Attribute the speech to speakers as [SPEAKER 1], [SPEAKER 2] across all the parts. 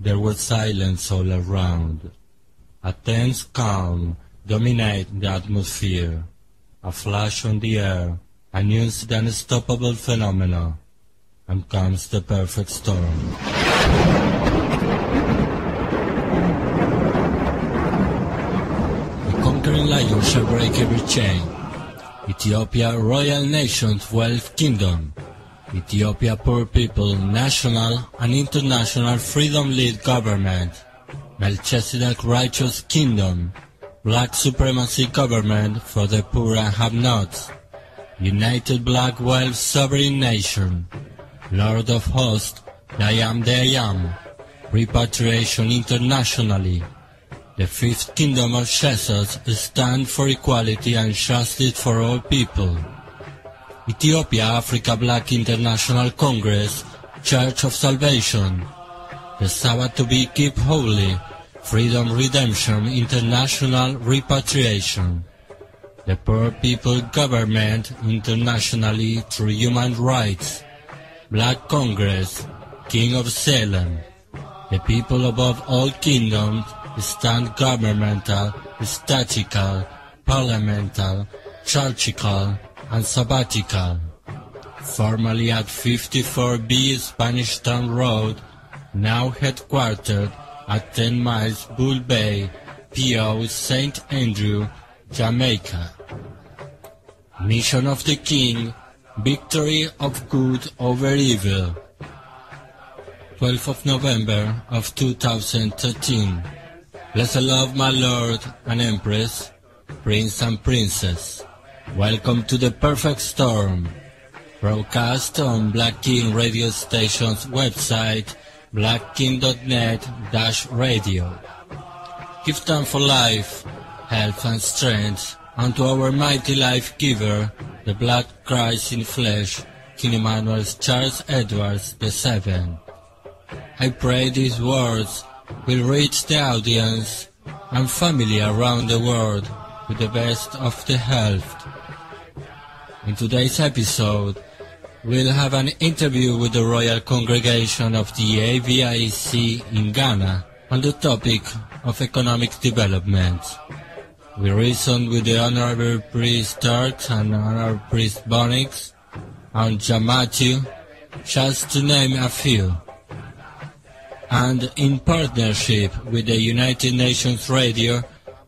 [SPEAKER 1] There was silence all around. A tense calm dominated the atmosphere. A flash on the air announced the unstoppable phenomena. And comes the perfect storm. The conquering lion shall break every chain. Ethiopia, royal nation, 12th kingdom. Ethiopia, poor people, national and international freedom-led government. Melchizedek, righteous kingdom. Black supremacy government for the poor and have-nots. United Black Wealth sovereign nation. Lord of hosts, I am the I am. Repatriation internationally. The fifth kingdom of Jesus stands for equality and justice for all people. Ethiopia Africa Black International Congress, Church of Salvation. The Sabbath to be kept holy, Freedom Redemption International Repatriation. The Poor People Government internationally through human rights. Black Congress, King of Salem. The people above all kingdoms stand governmental, statical, parliamental, churchical, and sabbatical. Formerly at 54B Spanish Town Road, now headquartered at 10 miles Bull Bay, PO St. Andrew, Jamaica. Mission of the King, victory of good over evil. 12th of November of 2013. Blessed love, my Lord and Empress, Prince and Princess. Welcome to the perfect storm. Broadcast on Black King radio station's website, blackking.net-radio. Give time for life, health and strength, unto our mighty life giver, the Black Christ in flesh, King Emmanuel Charles Edwards VII. I pray these words will reach the audience and family around the world with the best of the health. In today's episode, we'll have an interview with the Royal Congregation of the AVIC in Ghana on the topic of economic development. We reasoned with the Honorable Priest Turk and Honorable Priest Bonix and John Matthew, just to name a few. And in partnership with the United Nations Radio,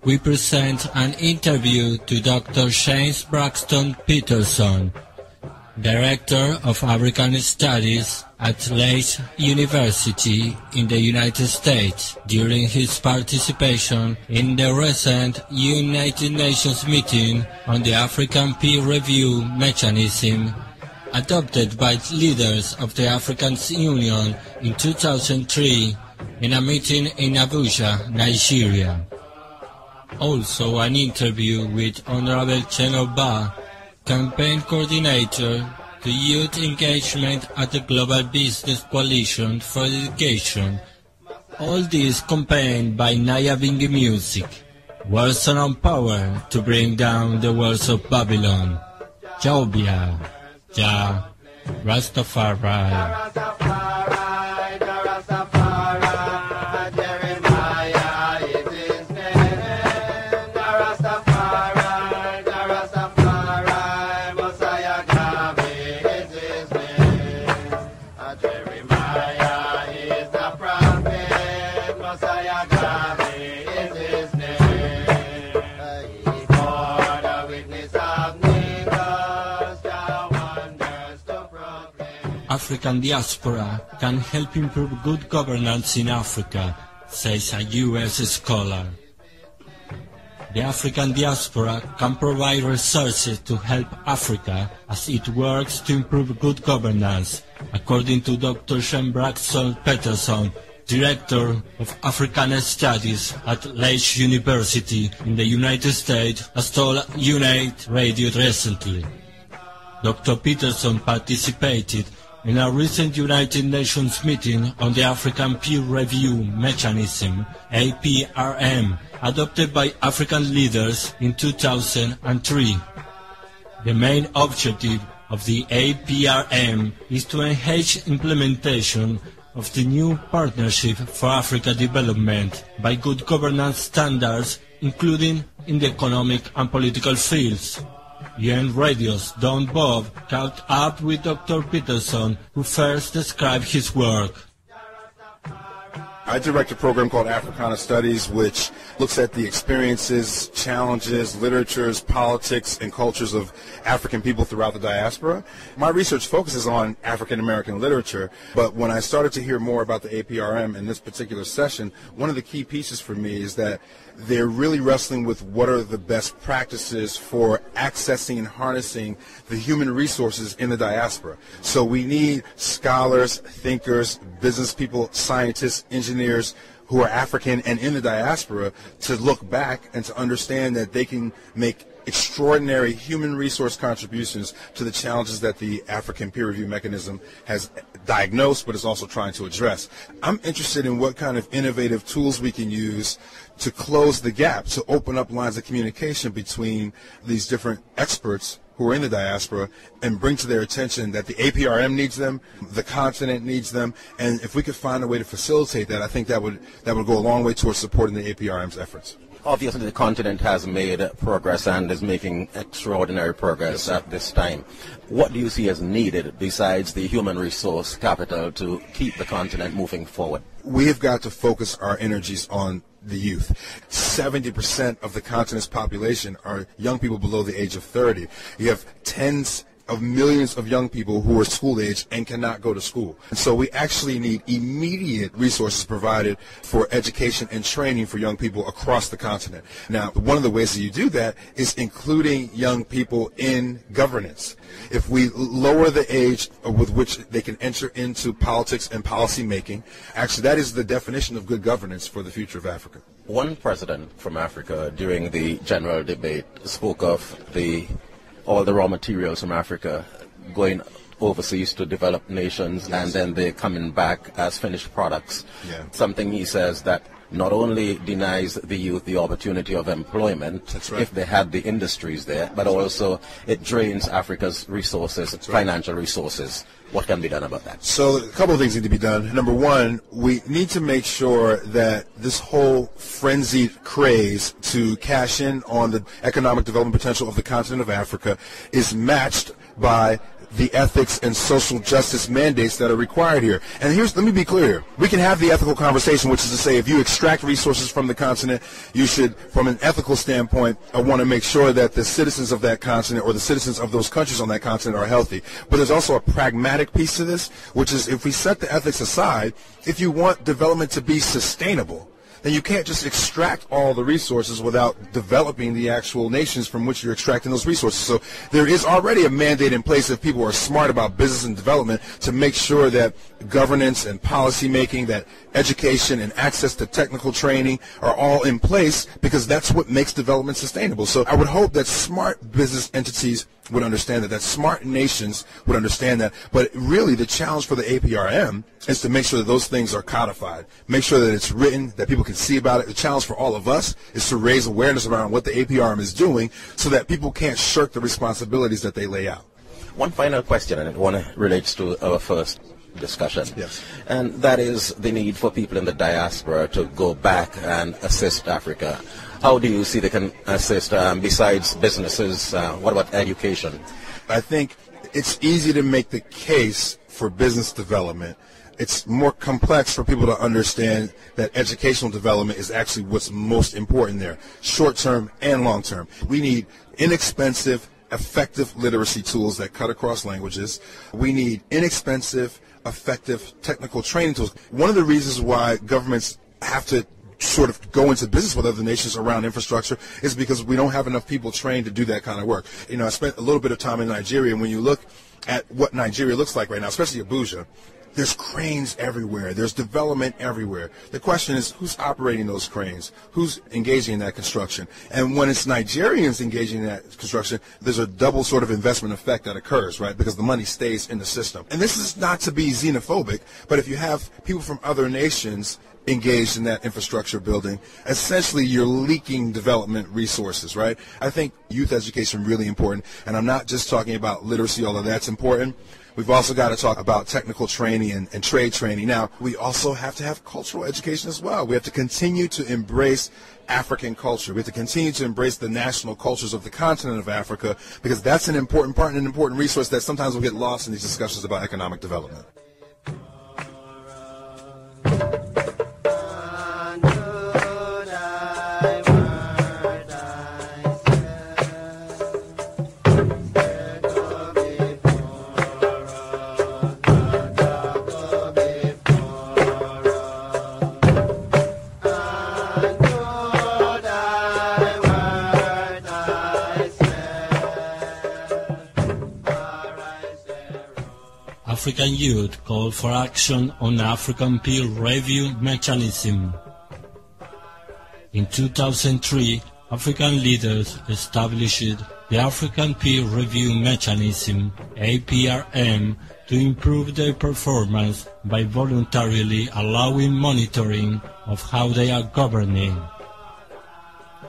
[SPEAKER 1] we present an interview to Dr. James Braxton Peterson, Director of African Studies at Leeds University in the United States, during his participation in the recent United Nations meeting on the African peer review mechanism adopted by leaders of the African Union in 2003 in a meeting in Abuja, Nigeria. Also an interview with Honorable Chenoba, Campaign Coordinator to Youth Engagement at the Global Business Coalition for Education. All this accompanied by Nyahbinghi music, words on power to bring down the walls of Babylon. Jobia, Jah, Rastafari. African diaspora can help improve good governance in Africa, says a U.S. scholar. The African diaspora can provide resources to help Africa as it works to improve good governance, according to Dr. James Braxton Peterson, Director of African Studies at Leeds University in the United States, has told Unite Radio recently. Dr. Peterson participated in a recent United Nations meeting on the African Peer Review Mechanism, APRM, adopted by African leaders in 2003. The main objective of the APRM is to enhance implementation, of the new Partnership for Africa Development by good governance standards, including in the economic and political fields. UN Radio's Don Bob caught up with Dr. Peterson, who first described his work.
[SPEAKER 2] I direct a program called Africana Studies, which looks at the experiences, challenges, literatures, politics, and cultures of African people throughout the diaspora. My research focuses on African American literature, but when I started to hear more about the APRM in this particular session, one of the key pieces for me is that they're really wrestling with what are the best practices for accessing and harnessing the human resources in the diaspora. So we need scholars, thinkers, business people, scientists, engineers who are African and in the diaspora to look back and to understand that they can make extraordinary human resource contributions to the challenges that the African peer review mechanism has diagnosed but is also trying to address. I'm interested in what kind of innovative tools we can use to close the gap, to open up lines of communication between these different experts who are in the diaspora and bring to their attention that the APRM needs them, the continent needs them, and if we could find a way to facilitate that, I think that would go a long way towards supporting the APRM's efforts.
[SPEAKER 3] Obviously, the continent has made progress and is making extraordinary progress at this time. What do you see as needed besides the human resource capital to keep the continent moving forward?
[SPEAKER 2] We have got to focus our energies on the youth. 70% of the continent's population are young people below the age of 30. You have tens of millions of young people who are school age and cannot go to school. And so we actually need immediate resources provided for education and training for young people across the continent. Now, one of the ways that you do that is including young people in governance. If we lower the age with which they can enter into politics and policy making, actually that is the definition of good governance for the future of Africa.
[SPEAKER 3] One president from Africa during the general debate spoke of all the raw materials from Africa going overseas to developed nations, and then they're coming back as finished products.
[SPEAKER 2] Yeah.
[SPEAKER 3] Something he says that not only denies the youth the opportunity of employment if they had the industries there, but also it drains Africa's resources, financial resources. What can be done about that?
[SPEAKER 2] So a couple of things need to be done. Number one, we need to make sure that this whole frenzied craze to cash in on the economic development potential of the continent of Africa is matched by the ethics and social justice mandates that are required here. And let me be clear. We can have the ethical conversation, which is to say if you extract resources from the continent, you should, from an ethical standpoint, want to make sure that the citizens of that continent or the citizens of those countries on that continent are healthy. But there's also a pragmatic piece to this, which is if we set the ethics aside, if you want development to be sustainable, then you can't just extract all the resources without developing the actual nations from which you're extracting those resources. So there is already a mandate in place if people are smart about business and development to make sure that governance and policy making, that education and access to technical training are all in place, because that's what makes development sustainable. So I would hope that smart business entities would understand that smart nations would understand that. But really the challenge for the APRM is to make sure that those things are codified, make sure that it's written, that people can see about it. The challenge for all of us is to raise awareness around what the APRM is doing so that people can't shirk the responsibilities that they lay out.
[SPEAKER 3] One final question, and one relates to our first discussion.
[SPEAKER 2] Yes.
[SPEAKER 3] And that is the need for people in the diaspora to go back and assist Africa. How do you see they can assist besides businesses? What about education?
[SPEAKER 2] I think it's easy to make the case for business development. It's more complex for people to understand that educational development is actually what's most important there, short-term and long-term. We need inexpensive, effective literacy tools that cut across languages. We need inexpensive, effective technical training tools. One of the reasons why governments have to sort of go into business with other nations around infrastructure is because we don't have enough people trained to do that kind of work. You know, I spent a little bit of time in Nigeria, and when you look at what Nigeria looks like right now, especially Abuja, there's cranes everywhere. There's development everywhere. The question is, who's operating those cranes? Who's engaging in that construction? And when it's Nigerians engaging in that construction, there's a double sort of investment effect that occurs, right? Because the money stays in the system. And this is not to be xenophobic, but if you have people from other nations engaged in that infrastructure building, essentially you're leaking development resources, right? I think youth education is really important, and I'm not just talking about literacy, although that's important, We've also got to talk about technical training and trade training. Now, we also have to have cultural education as well. We have to continue to embrace African culture. We have to continue to embrace the national cultures of the continent of Africa, because that's an important part and an important resource that sometimes will get lost in these discussions about economic development.
[SPEAKER 1] African youth called for action on African peer review mechanism. In 2003, African leaders established the African Peer Review Mechanism, APRM, to improve their performance by voluntarily allowing monitoring of how they are governing.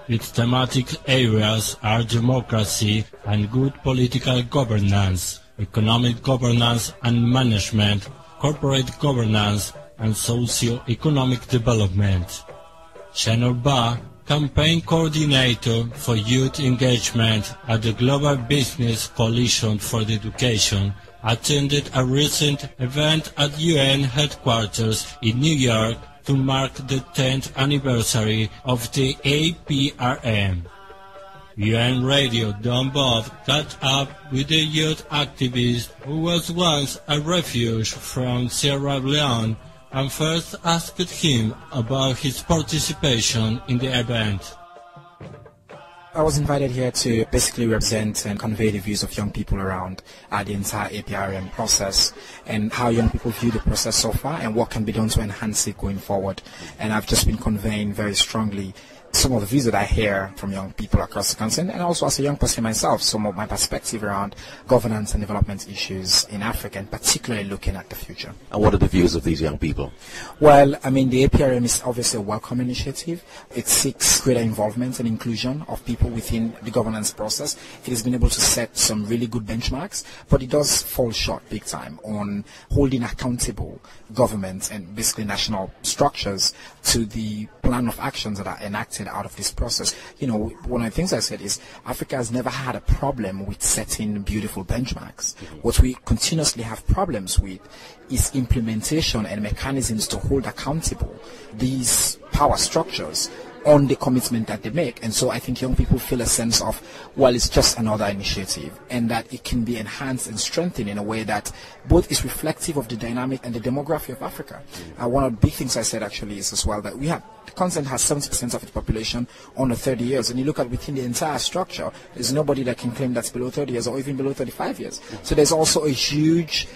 [SPEAKER 1] Its thematic areas are democracy and good political governance, economic governance and management, corporate governance, and socio-economic development. Shannon Ba, campaign coordinator for youth engagement at the Global Business Coalition for the Education, attended a recent event at UN headquarters in New York to mark the 10th anniversary of the APRM. UN Radio Don Bob caught up with a youth activist who was once a refuge from Sierra Leone and first asked him about his participation in the event.
[SPEAKER 4] I was invited here to basically represent and convey the views of young people around the entire APRM process and how young people view the process so far and what can be done to enhance it going forward. And I've just been conveying very strongly some of the views that I hear from young people across the continent, and also as a young person myself, some of my perspective around governance and development issues in Africa, and particularly looking at the future.
[SPEAKER 3] And what are the views of these young people?
[SPEAKER 4] Well, I mean, the APRM is obviously a welcome initiative. It seeks greater involvement and inclusion of people within the governance process. It has been able to set some really good benchmarks, but it does fall short big time on holding accountable governments and basically national structures to the plan of actions that are enacted out of this process. You know, one of the things I said is Africa has never had a problem with setting beautiful benchmarks. What we continuously have problems with is implementation and mechanisms to hold accountable these power structures on the commitment that they make. And so I think young people feel a sense of, well, it's just another initiative, and that it can be enhanced and strengthened in a way that both is reflective of the dynamic and the demography of Africa. One of the big things I said actually is as well that the continent has 70% of its population under 30 years, and you look at within the entire structure, there's nobody that can claim that's below 30 years or even below 35 years. So there's also a huge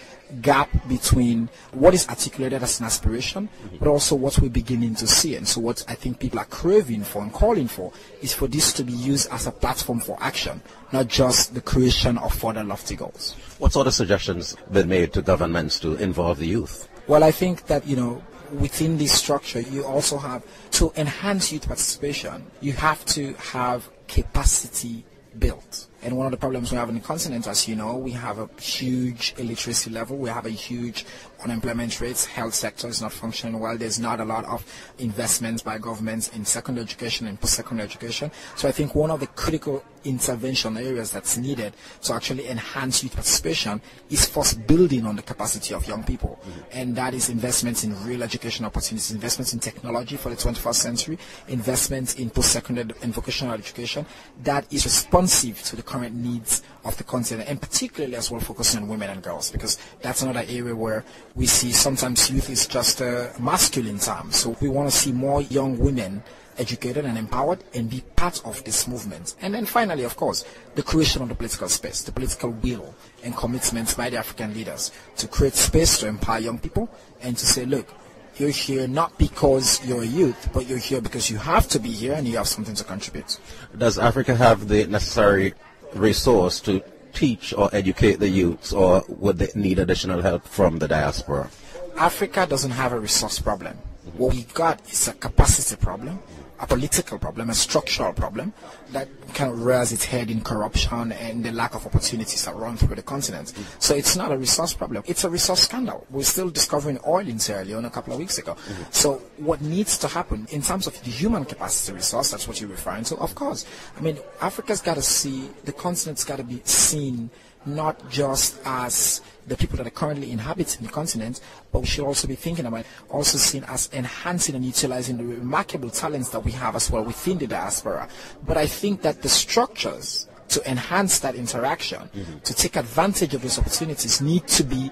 [SPEAKER 4] gap between what is articulated as an aspiration, but also what we're beginning to see. And so what I think people are craving for and calling for is for this to be used as a platform for action, not just the creation of further lofty goals.
[SPEAKER 3] What sort of suggestions been made to governments to involve the youth?
[SPEAKER 4] Well, I think that, you know, within this structure, you also have to enhance youth participation. You have to have capacity built. And one of the problems we have in the continent, as you know, we have a huge illiteracy level, we have a huge unemployment rates, health sector is not functioning well, there's not a lot of investments by governments in secondary education and post-secondary education. So I think one of the critical intervention areas that's needed to actually enhance youth participation is first building on the capacity of young people. And that is investments in real education opportunities, investments in technology for the 21st century, investments in post-secondary and vocational education that is responsive to the current needs of the continent, and particularly as well focusing on women and girls, because that's another area where we see sometimes youth is just a masculine term. So we want to see more young women educated and empowered and be part of this movement. And then finally, of course, the creation of the political space, the political will and commitments by the African leaders to create space to empower young people and to say, look, you're here not because you're a youth, but you're here because you have to be here and you have something to contribute.
[SPEAKER 3] Does Africa have the necessary resource to teach or educate the youths, or would they need additional help from the diaspora?
[SPEAKER 4] Africa doesn't have a resource problem. What we've got is a capacity problem. a political problem, a structural problem that kind of rears its head in corruption and the lack of opportunities that run through the continent. So it's not a resource problem. It's a resource scandal. We're still discovering oil in Sierra Leone a couple of weeks ago. So what needs to happen in terms of the human capacity resource, that's what you're referring to, of course. I mean, Africa's got to see, the continent's got to be seen not just as the people that are currently inhabiting the continent, but we should also be thinking about also seen as enhancing and utilizing the remarkable talents that we have as well within the diaspora. But I think that the structures to enhance that interaction, to take advantage of those opportunities, need to be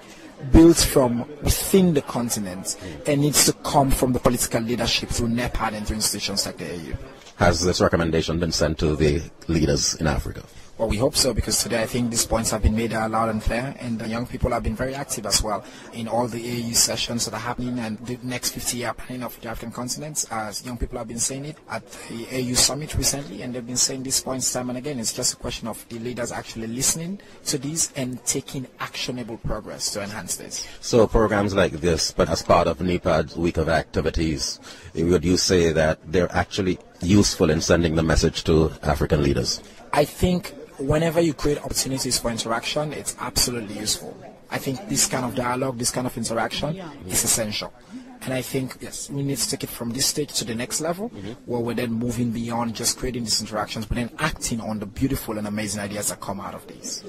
[SPEAKER 4] built from within the continent and needs to come from the political leadership through NEPAD and through institutions like the AU.
[SPEAKER 3] Has this recommendation been sent to the leaders in Africa?
[SPEAKER 4] Well, we hope so, because today I think these points have been made loud and clear, and the young people have been very active as well in all the AU sessions that are happening and the next 50-year planning of the African continent. As young people have been saying it at the AU summit recently, and they've been saying these points time and again. It's just a question of the leaders actually listening to these and taking actionable progress to enhance this.
[SPEAKER 3] So programs like this, but as part of NEPAD's week of activities, would you say that they're actually useful in sending the message to African leaders?
[SPEAKER 4] I think whenever you create opportunities for interaction, it's absolutely useful. I think this kind of dialogue, this kind of interaction is essential. And I think, yes, we need to take it from this stage to the next level, where we're then moving beyond just creating these interactions, but then acting on the beautiful and amazing ideas that come out of these.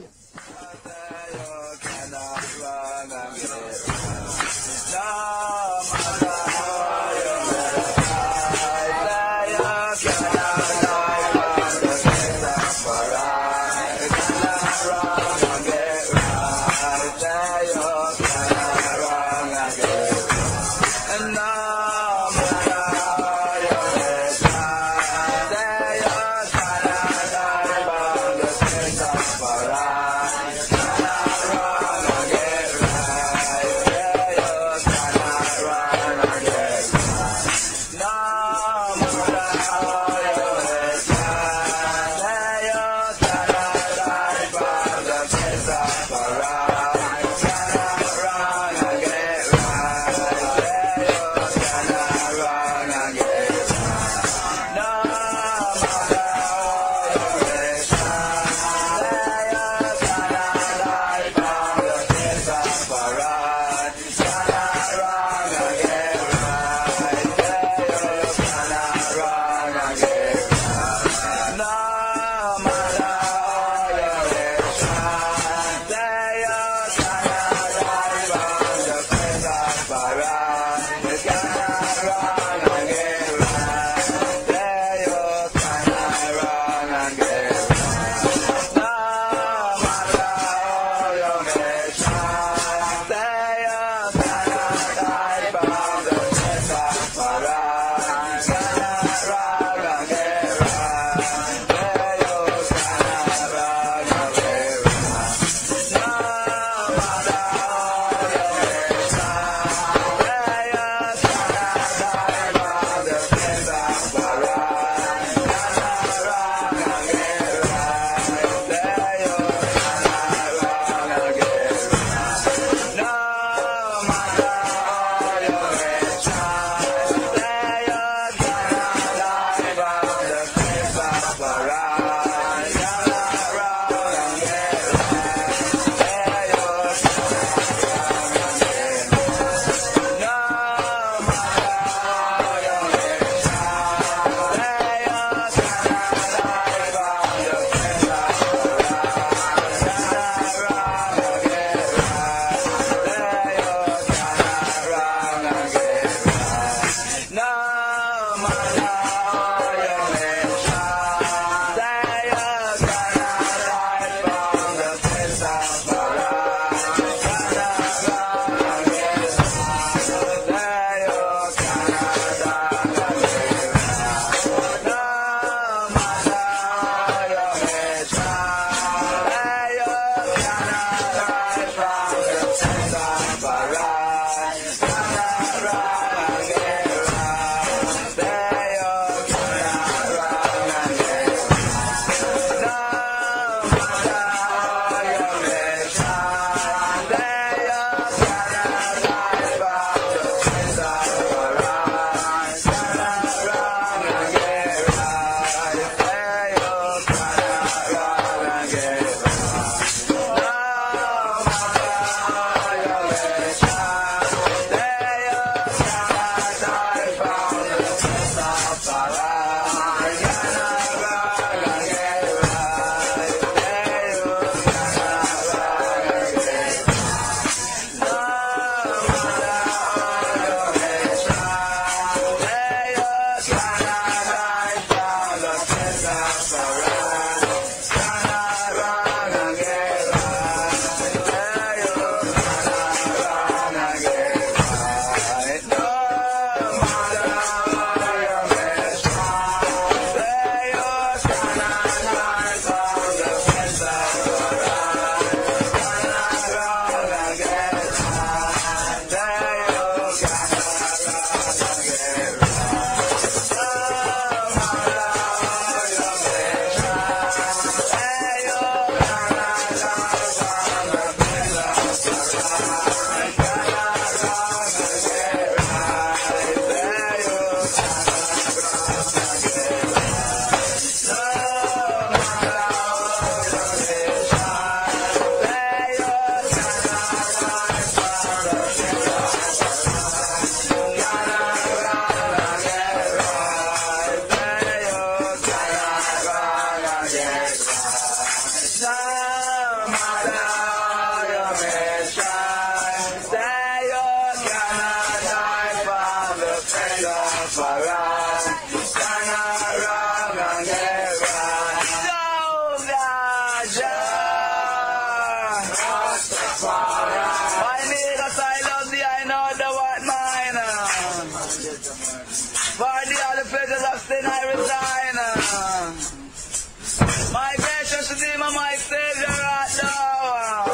[SPEAKER 5] My gracious Redeemer, my Savior, right now.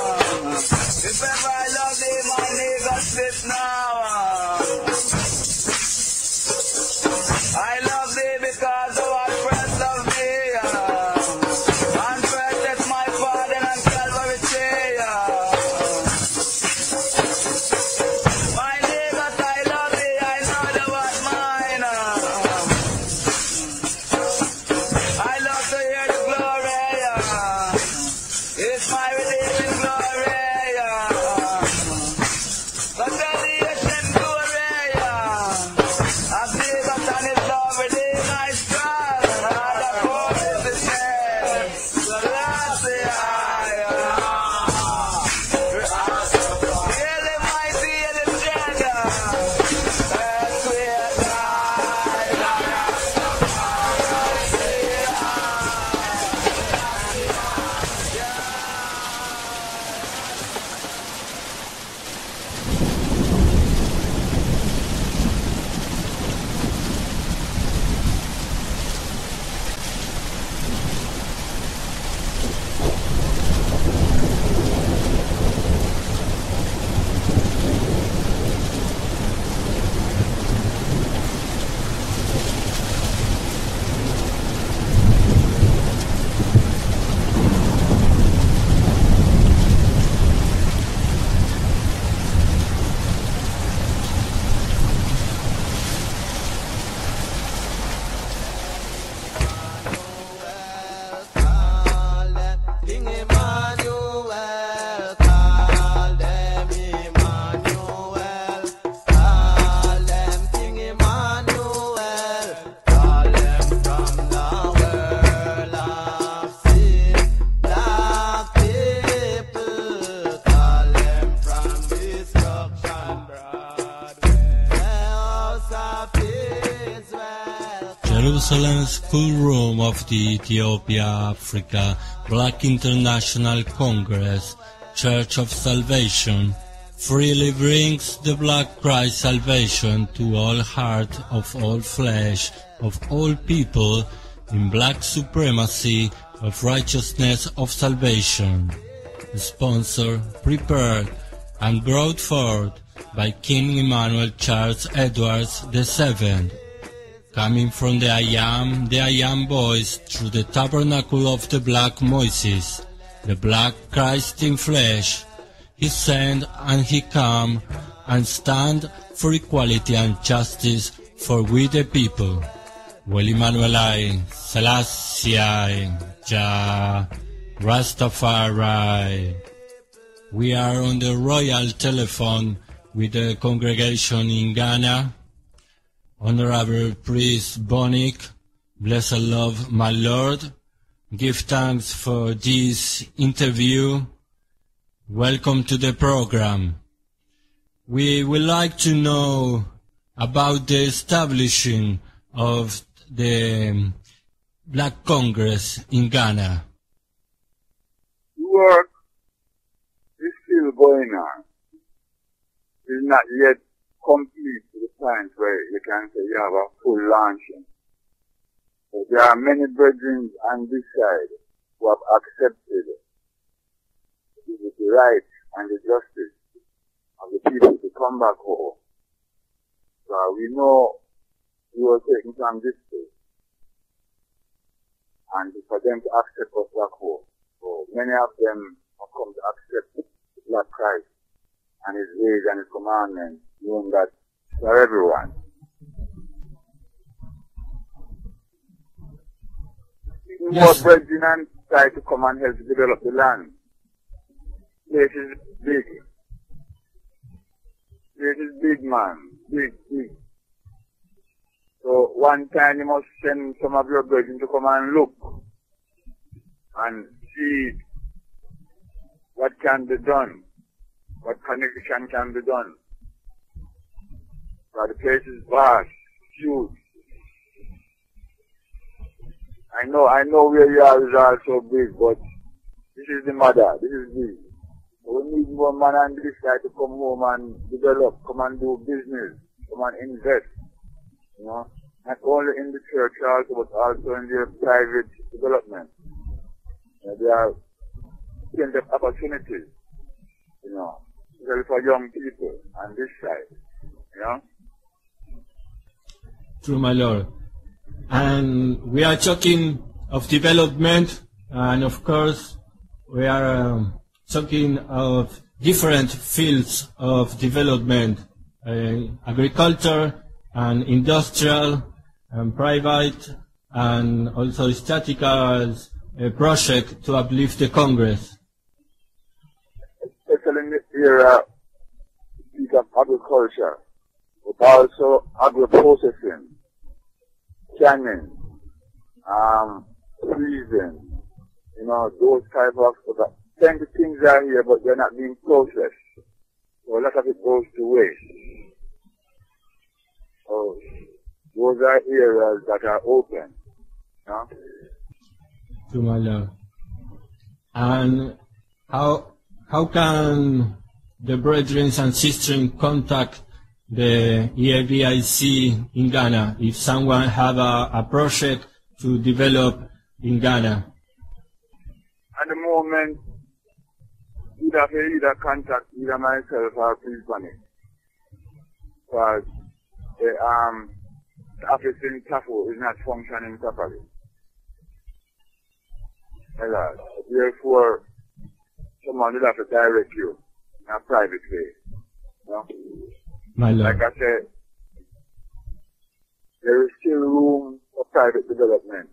[SPEAKER 5] If ever I love thee, my nigga, sit now. I love thee because thou art first of me. And first my pardon and Calvary tree. My niggas, I love thee, I know thou art mine. I love to hear the glory. It's my redeeming glory. The creation glory. I see that and his love redeem my strong. And the poor is the same. Really mighty and the strength. That's where
[SPEAKER 1] Jerusalem Schoolroom of the Ethiopia Africa Black International Congress Church of Salvation freely brings the Black Christ salvation to all heart of all flesh, of all people, in black supremacy of righteousness of salvation. Sponsored, prepared, and brought forth by King Emmanuel Charles Edwards VII. Coming from the I Am voice through the tabernacle of the Black Moses, the Black Christ in flesh, he sent and he come and stand for equality and justice for we the people. Well, Emmanuel, Selassie, Jah, Rastafari. We are on the royal telephone with the congregation in Ghana. Honorable Priest Bonick, blessed love my Lord, give thanks for this interview. Welcome to the program. We would like to know about the establishing of the Black Congress in Ghana.
[SPEAKER 6] Work is still going on. It's not yet complete to the point where you can say you have a full launching. But there are many brethren on this side who have accepted the right and the justice of the people to come back home. So we know we were taken from this place and for them to accept us back home. So many of them have come to accept the Black Christ and his ways and his commandments, knowing that for everyone. More brethren and try to come and help to develop the land. Place is big. Place is big, man. Big. So one time you must send some of your brethren to come and look and see what can be done, what connection can be done. So the place is vast, huge. I know where you are is also big, but this is the mother, this is big. We need more man on this side to come home and develop, come and do business, come and invest, you know. Not only in the church also, but also in their private development. You know, there are plenty of opportunities, you know, especially for young people on this side, you know.
[SPEAKER 1] True, my Lord. And we are talking of development, and of course we are talking of different fields of development, agriculture and industrial and private, and also statistical project to uplift the Congress.
[SPEAKER 6] Especially in the area of agriculture, but also agro-processing, canning, freezing, you know, those type of stuff. Plenty of things are here, but they're not being processed. So a lot of it goes to waste. So those are areas that are open, you know.
[SPEAKER 1] To my Lord. And how can the brethren and sisters contact the EABIC in Ghana if someone have a project to develop in Ghana?
[SPEAKER 6] At the moment, either contact either myself or Prince Bunny. Because the office in Tafo is not functioning properly. Therefore, someone will have to direct you in a private way. You know?
[SPEAKER 1] My Lord.
[SPEAKER 6] Like I said, there is still room for private development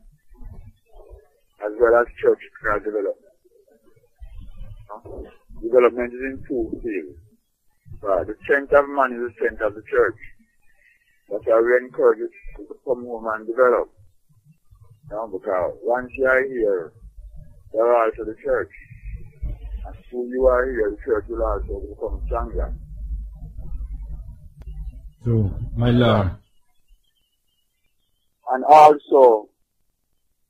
[SPEAKER 6] as well as church development. You know? Development is in two fields. The strength of man is the strength of the church. That's why we encourage you to come home and develop. You know, because once you are here, you are also the church. And soon you are here, the church will also become stronger.
[SPEAKER 1] True, my Lord.
[SPEAKER 6] And also,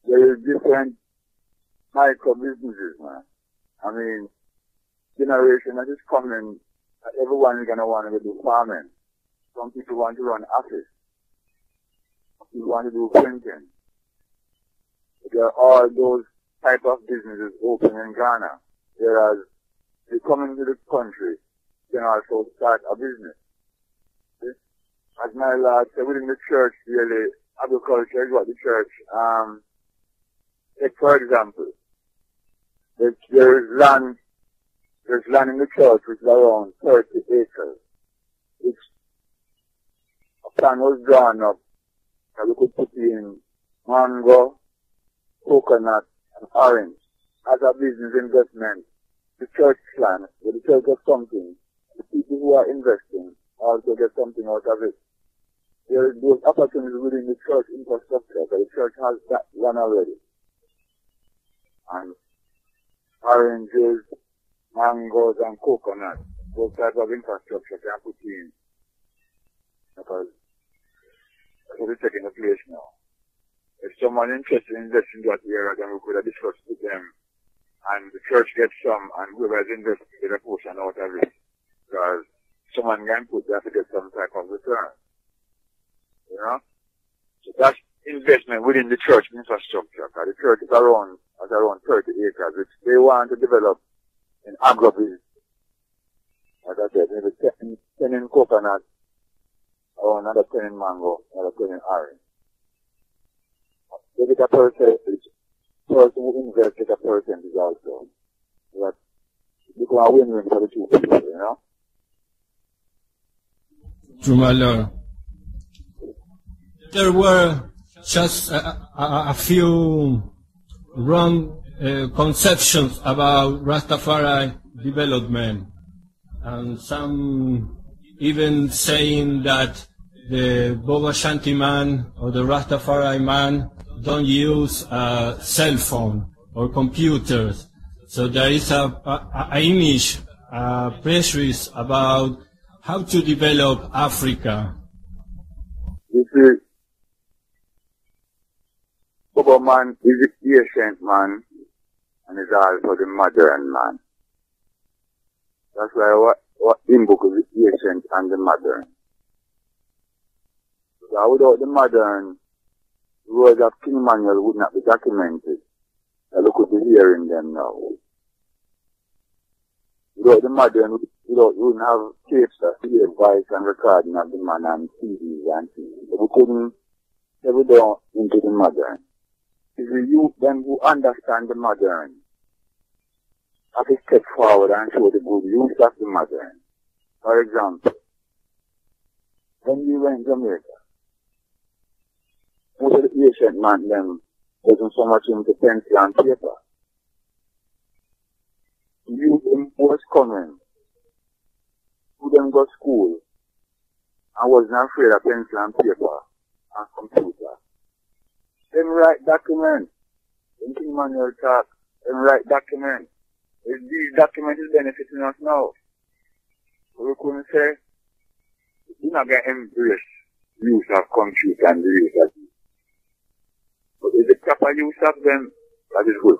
[SPEAKER 6] there is different micro businesses, man. I mean, generation that is coming, everyone is going to want to do farming. Some people want to run office. Some people want to do printing. There are all those type of businesses open in Ghana. Whereas, they come into the country, you can also start a business. See? As my lord said, within the church, really, agriculture is what the church, take for example, there's land in the church which is around 30 acres. Which a plan was drawn up that we could put in mango, coconut, and orange as a business investment. The church plan, where the church gets something, the people who are investing also get something out of it. There are those opportunities within the church infrastructure, but the church has that one already. And oranges, mangoes, and coconuts, those types of infrastructure can put in. Because that's what is taking the place now. If someone interested in investing in that area, then we could have discussed with them. And the church gets some, and whoever has invested get a portion out of it. Because someone can put that to get some type of return. You know? So that's investment within the church infrastructure. Because the church is around 30 acres, which they want to develop in agro-business. Like I said, maybe 10 in coconut, or another 10 in mango, another 10 in orange. They get a percentage. Person who invests get a percentage also. That become a win-win for the two people, you know?
[SPEAKER 1] True, my Lord. There were just a few wrong conceptions about Rastafari development, and some even saying that the Boba Shanti man or the Rastafari man don't use a cell phone or computers. So there is a image, prejudice about how to develop Africa.
[SPEAKER 6] You see, Imbuko man is the ancient man and is also the modern man. That's why what Imbuko is the ancient and the modern. So without the modern, the words of King Manuel would not be documented. And look at the hearing them now. Without the modern, we wouldn't have tapes that hear voice and recording of the man and CDs and things. We couldn't ever go into the modern. It's the youth then who understand the modern have to step forward and show the good use of the modern. For example, when we went to Jamaica, most of the ancient man them wasn't so much into pencil and paper. The youth was coming, who then go to school and wasn't afraid of pencil and paper and computer. Them write documents. When King Manuel talk, them write documents. These documents is benefiting us now. So we couldn't say, we're not going to embrace use of computer and the use of it. But if the proper use of them, that is good.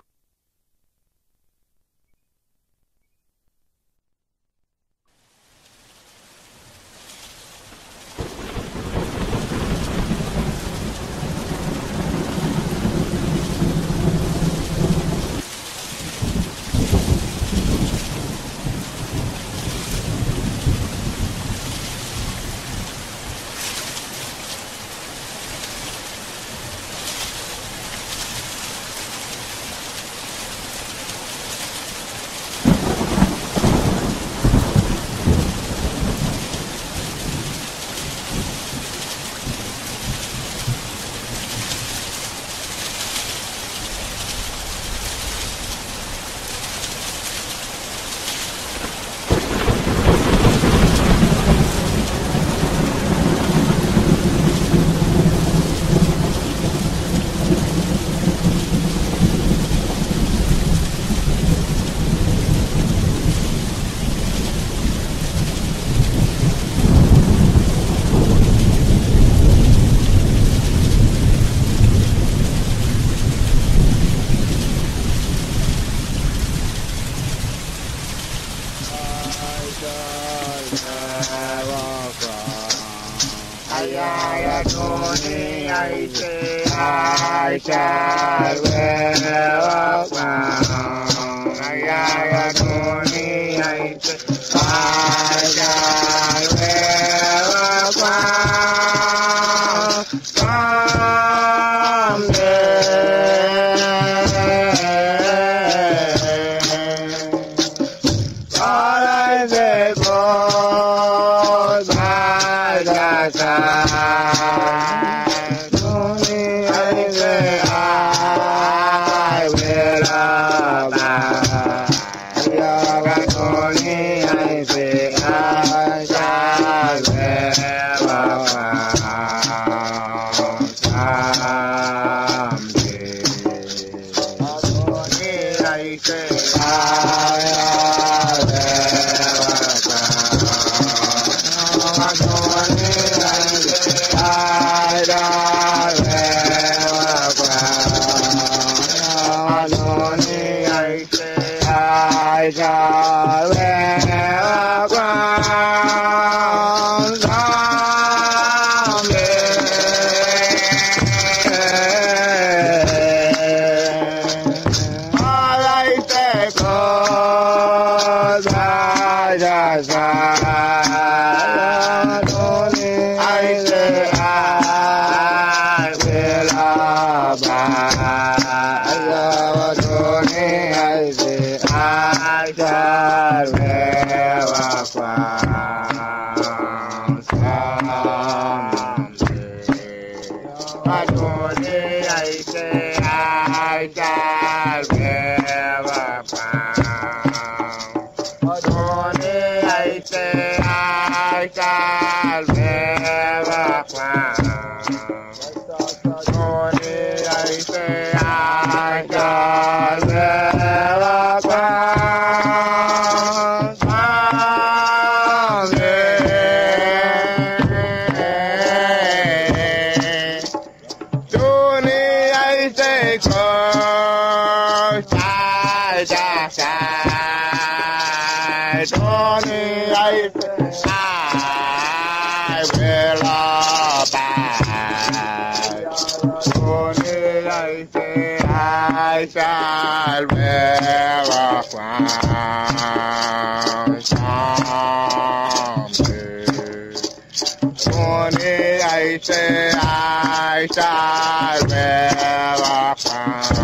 [SPEAKER 7] I shall never come.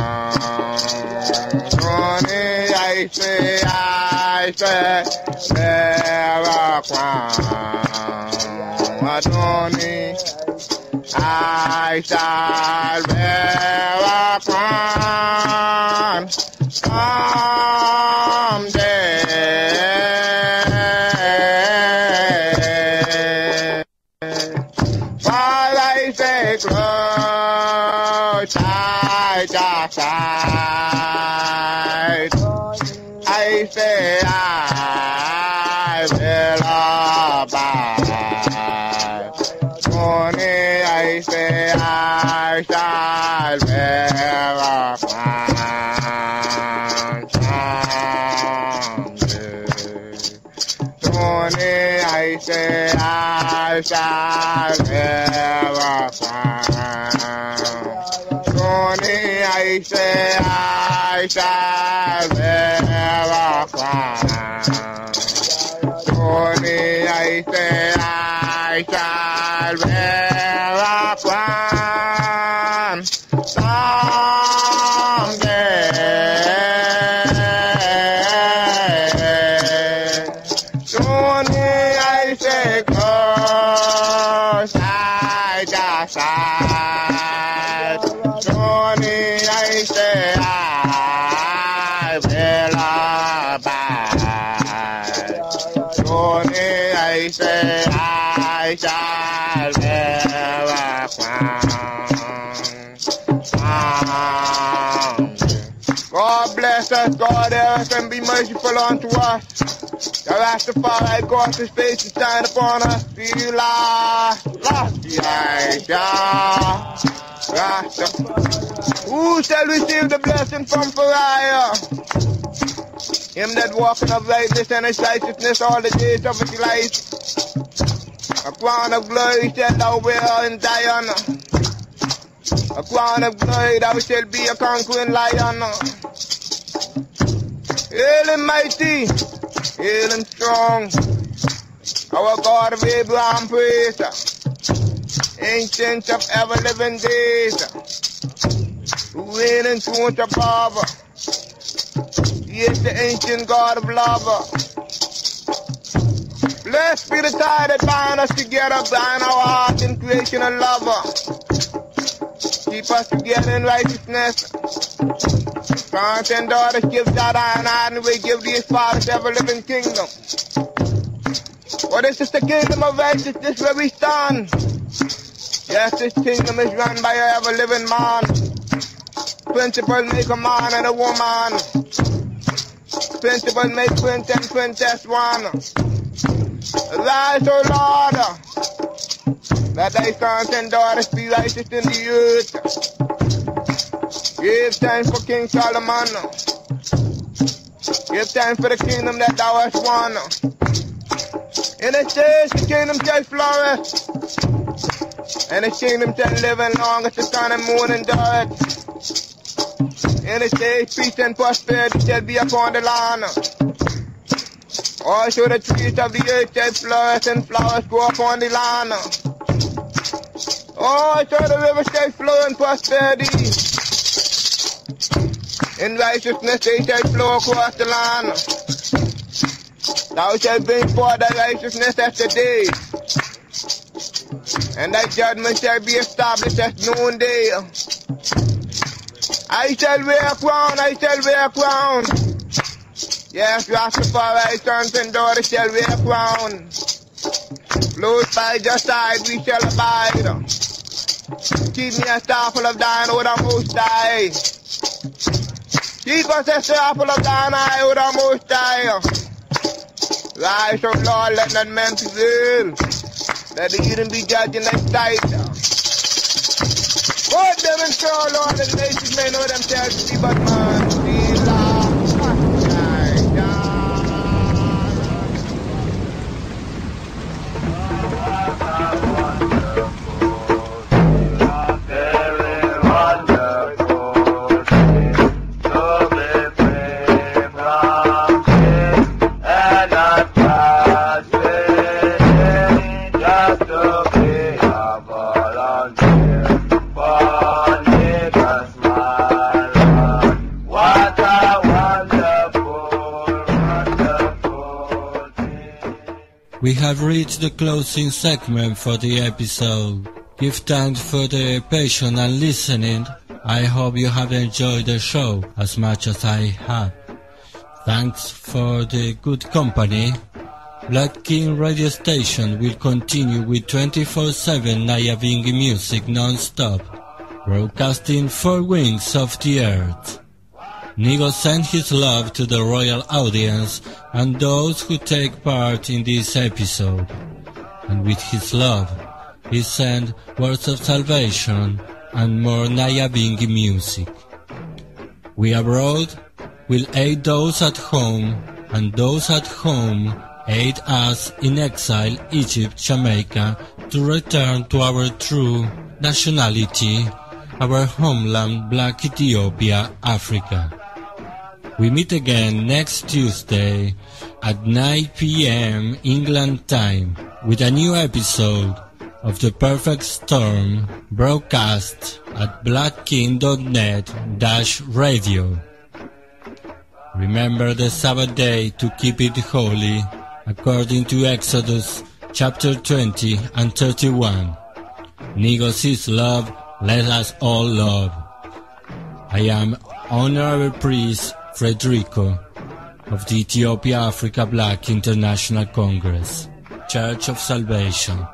[SPEAKER 7] Only I say I shall never come. But only I shall never come. Someday. While I say close, side to side, I say I will abide. Only I say I shall never find someday. Only I say I shall never find. Only I say I shall never find. Only I say I shall never find. Someday. Only I say close, side to side. Only I say I will abide. Only I say I shall never find. God bless us, God help us, and be merciful unto us. The Rastafari God His face to shine upon us. See last Rasta. Who shall receive the blessing from Pariah? Him that walk in uprightness and his righteousness all the days of his life. A crown of glory shall thou wear in Zion. A crown of glory thou shalt be a conquering lion. Hail him mighty, hail him strong. Our God of Abraham praise. Ancient of ever living days. Who reign in truth above. He is the ancient God of love. Blessed be the tie that bind us together, bind our heart in creation and love. Keep us together in righteousness. Sons and daughters give that iron, and we give these fathers ever living kingdom. For this is the kingdom of righteousness where we stand. Yes, this kingdom is run by a ever living man. Principles make a man and a woman. Principles make prince and princess one. Arise, O Lord, that thy sons and daughters be righteous in the earth. Give thanks for King Solomon. Give thanks for the kingdom that thou hast won. In his days the kingdom shall flourish, and his kingdom shall live as long as the sun and moon endure. In his days peace and prosperity shall be upon the land. Also the trees of the earth shall flourish and flowers grow upon the land. Also the rivers shall flow in prosperity. In righteousness they shall flow across the land. Thou shalt bring forth thy righteousness as the day, and thy judgment shall be established as noonday. I shall wear a crown, I shall wear a crown. Yes, Rastafari, sons and daughters shall wear a crown. Close by your side we shall abide. Keep me a star full of thine, O the Most High. Keep us a star full of thine eye, O the Most High. Rise, O Lord, let not men prevail. Let the heathen be judged in thy sight. Put them in show, Lord, that the nations may know themselves to be but man. See, Lord.
[SPEAKER 5] Just to be a volunteer.
[SPEAKER 1] We have reached the closing segment for the episode. Give thanks for the patience and listening. I hope you have enjoyed the show as much as I have. Thanks for the good company. Black King Radio Station will continue with 24/7 Nyahbinghi music non-stop, broadcasting 4 wings of the earth. Nigo sent his love to the royal audience and those who take part in this episode. And with his love, he sent words of salvation and more Nyahbinghi music. We abroad will aid those at home, and those at home aid us in exile, Egypt, Jamaica, to return to our true nationality, our homeland, Black Ethiopia, Africa. We meet again next Tuesday at 9 p.m. England time with a new episode of The Perfect Storm, broadcast at blackking.net-radio. Remember the Sabbath day to keep it holy, according to Exodus chapter 20 and 31. Nigo sees love, let us all love. I am Honorary Priest Frederico of the Ethiopia Africa Black International Congress, Church of Salvation.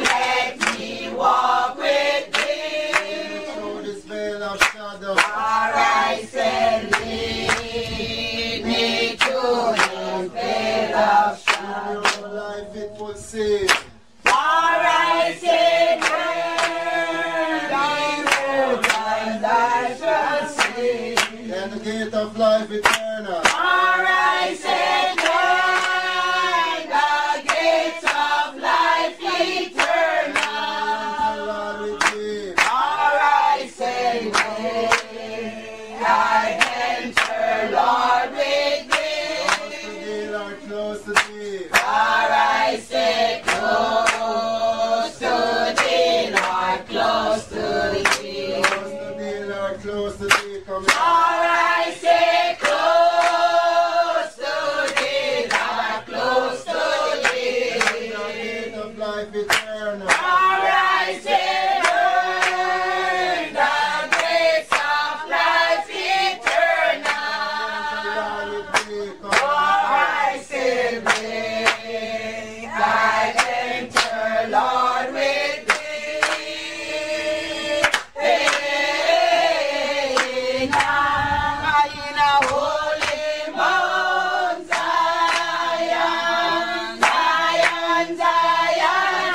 [SPEAKER 8] Let me walk with thee. and the gate of life eternal.
[SPEAKER 5] I say, join the gates of life eternal. I say, I enter, Lord, with thee.
[SPEAKER 8] Close to thee.
[SPEAKER 5] I say, close to thee, Lord, close to thee.
[SPEAKER 8] Close to thee, Lord, close to thee. Come here.
[SPEAKER 5] I say, close to thee, Lord, close to thee.
[SPEAKER 8] The gate of life eternal.
[SPEAKER 5] I say, burn the gates of life eternal. I say, bring I enter, Lord, with thee. In a holy Mount Zion, Zion, Zion,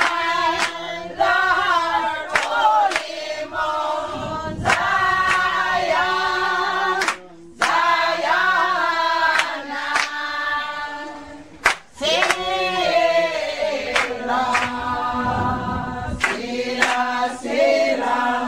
[SPEAKER 5] Lord, holy Mount Zion, Zion, Selah, Selah, Selah.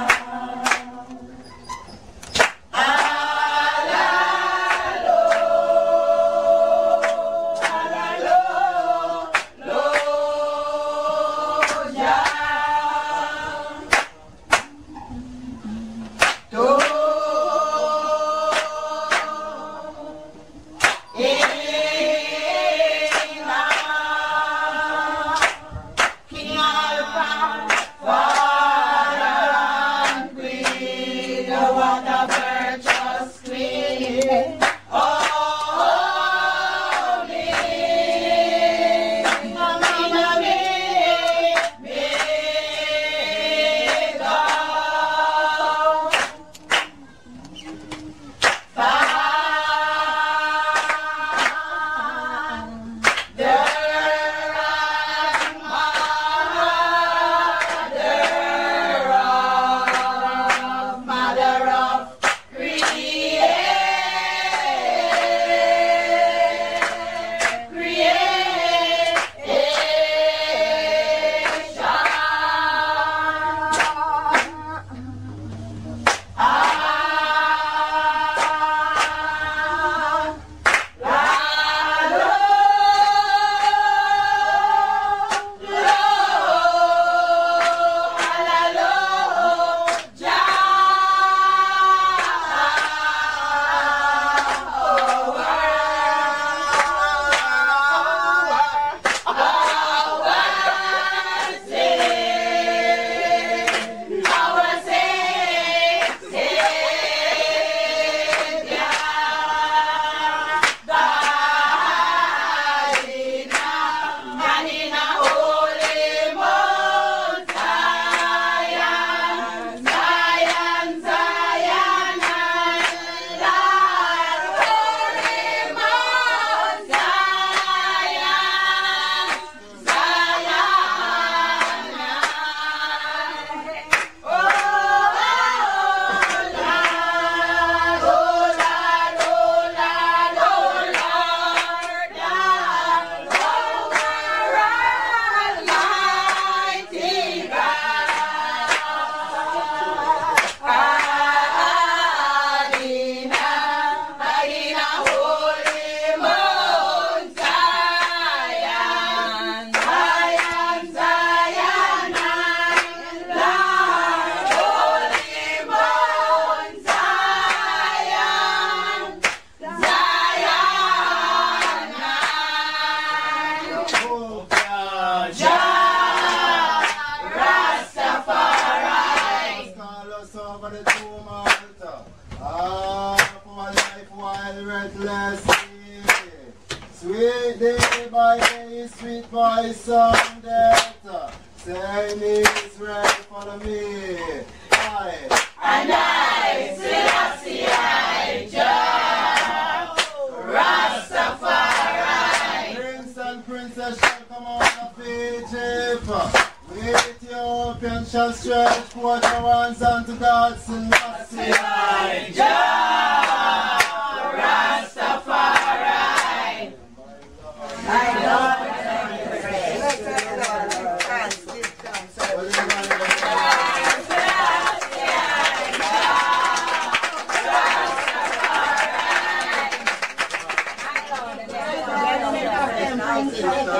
[SPEAKER 8] Sweet day by day, sweet by sunset. Say me Israel, follow me.
[SPEAKER 5] And I, Selassie, I, Jah, Rastafari.
[SPEAKER 8] Prince and princess shall come out of Egypt. We Ethiopians shall stretch forth our hands unto God, Selassie, I,
[SPEAKER 5] Jah.
[SPEAKER 8] Ethiopia.